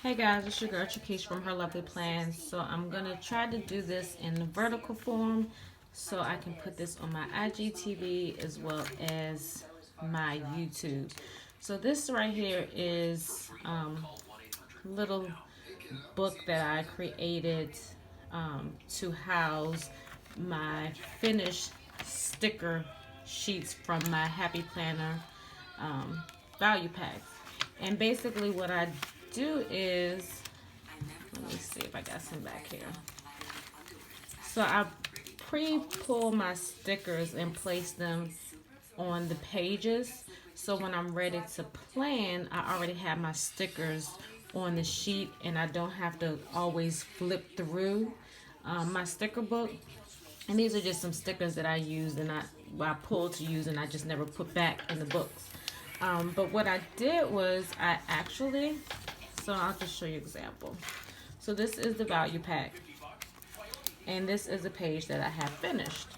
Hey guys, it's your girl Chakesh from Her Lovely Plans. So I'm going to try to do this in the vertical form so I can put this on my IGTV as well as my YouTube. So this right here is a little book that I created to house my finished sticker sheets from my Happy Planner value packs. And basically what I do is, let me see if I got some back here. So I pre-pull my stickers and place them on the pages. So when I'm ready to plan, I already have my stickers on the sheet and I don't have to always flip through my sticker book. And these are just some stickers that I used and I pulled to use and I just never put back in the books. But what I did was so I'll just show you an example. So this is the value pack. And this is a page that I have finished.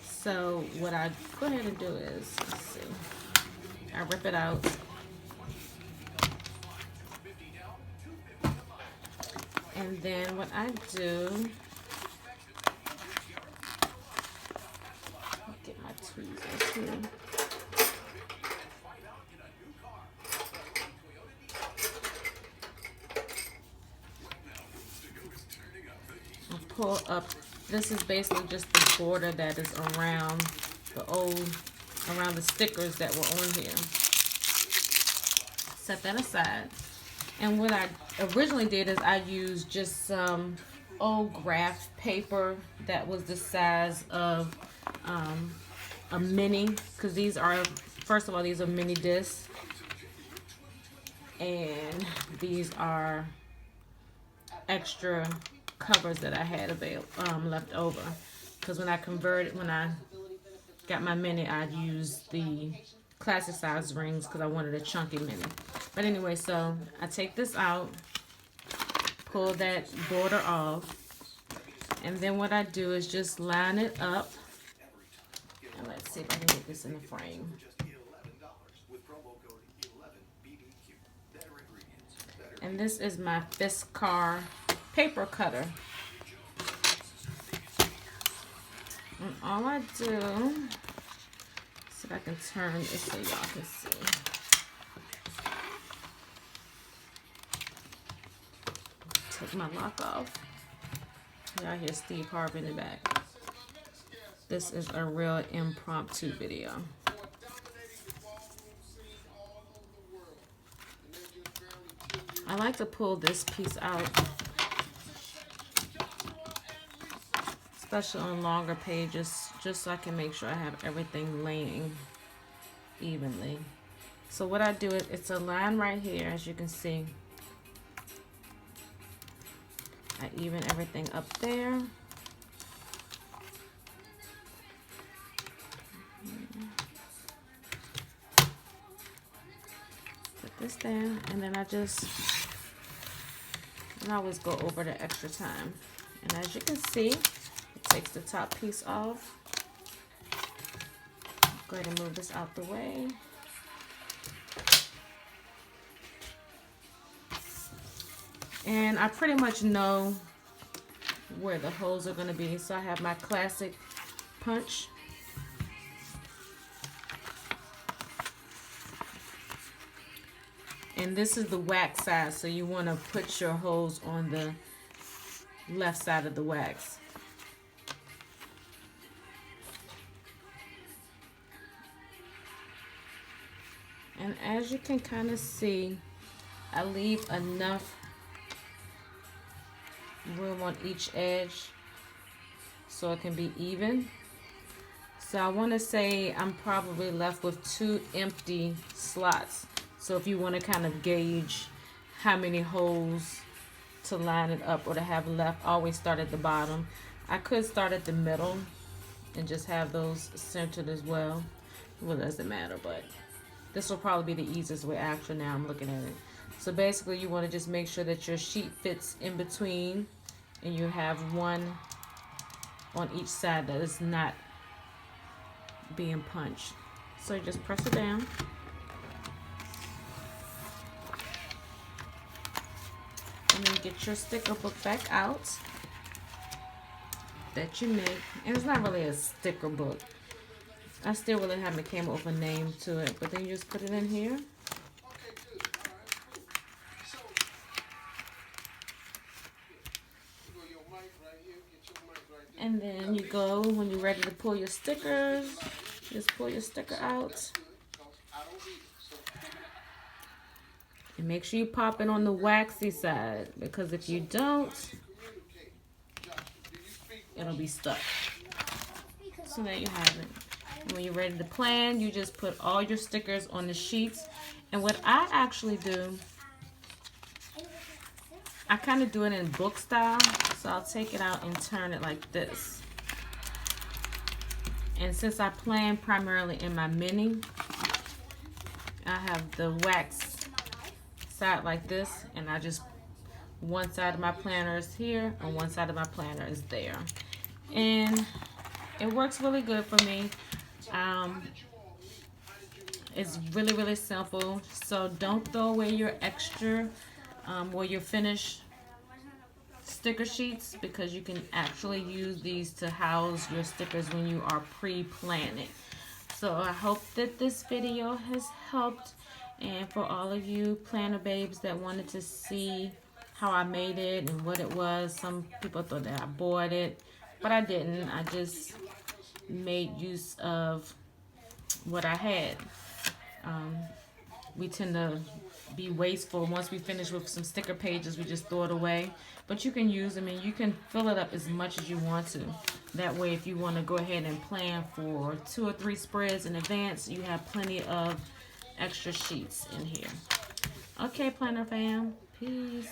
So what I go ahead and do is, let's see, I rip it out. And then what I do, get my tweezers here. Pull up. This is basically just the border that is around the stickers that were on here. Set that aside. And what I originally did is I used just some old graph paper that was the size of a mini, because these are, first of all, these are mini discs, and these are extra covers that I had left over, because when I got my mini, I used the classic size rings because I wanted a chunky mini. But anyway, so I take this out, pull that border off, and then what I do is just line it up. And let's see if I can get this in the frame. And this is my Fiskar paper cutter. And all I do, see if I can turn this so y'all can see. Take my lock off. Y'all hear Steve Harvey in the back. This is a real impromptu video. I like to pull this piece out, especially on longer pages, just so I can make sure I have everything laying evenly. So what I do is, it's a line right here, as you can see. I even everything up there. Put this down, and then I always go over the extra time. And as you can see, it takes the top piece off. Go ahead and move this out the way. And I pretty much know where the holes are going to be. So I have my classic punch. And this is the wax side, so you want to put your holes on the left side of the wax. And as you can kind of see, I leave enough room on each edge so it can be even. So I want to say I'm probably left with 2 empty slots. So if you want to kind of gauge how many holes to line it up or to have left, always start at the bottom. I could start at the middle and just have those centered as well. Well, it doesn't matter, but this will probably be the easiest way. Actually, now I'm looking at it. So basically you want to just make sure that your sheet fits in between and you have one on each side that is not being punched. So you just press it down. And then get your sticker book back out that you make. And it's not really a sticker book. I still really haven't came up with a name to it, but then you just put it in here. And then you go, when you're ready to pull your stickers, just pull your sticker out. And make sure you pop it on the waxy side, because if you don't, it'll be stuck. So there you have it. And when you're ready to plan, you just put all your stickers on the sheets. And what I actually do, I kind of do it in book style. So I'll take it out and turn it like this. And since I plan primarily in my mini, I have the wax side like this, and I just, one side of my planner is here and one side of my planner is there. And it works really good for me. It's really, really simple. So don't throw away your extra or your finished sticker sheets, because you can actually use these to house your stickers when you are pre-planning. So I hope that this video has helped, and for all of you planner babes that wanted to see how I made it and what it was, some people thought that I bought it, but I didn't. I just made use of what I had. We tend to be wasteful. Once we finish with some sticker pages, we just throw it away. But you can use them, and you can fill it up as much as you want to. That way, if you want to go ahead and plan for 2 or 3 spreads in advance, you have plenty of extra sheets in here. Okay, planner fam. Peace.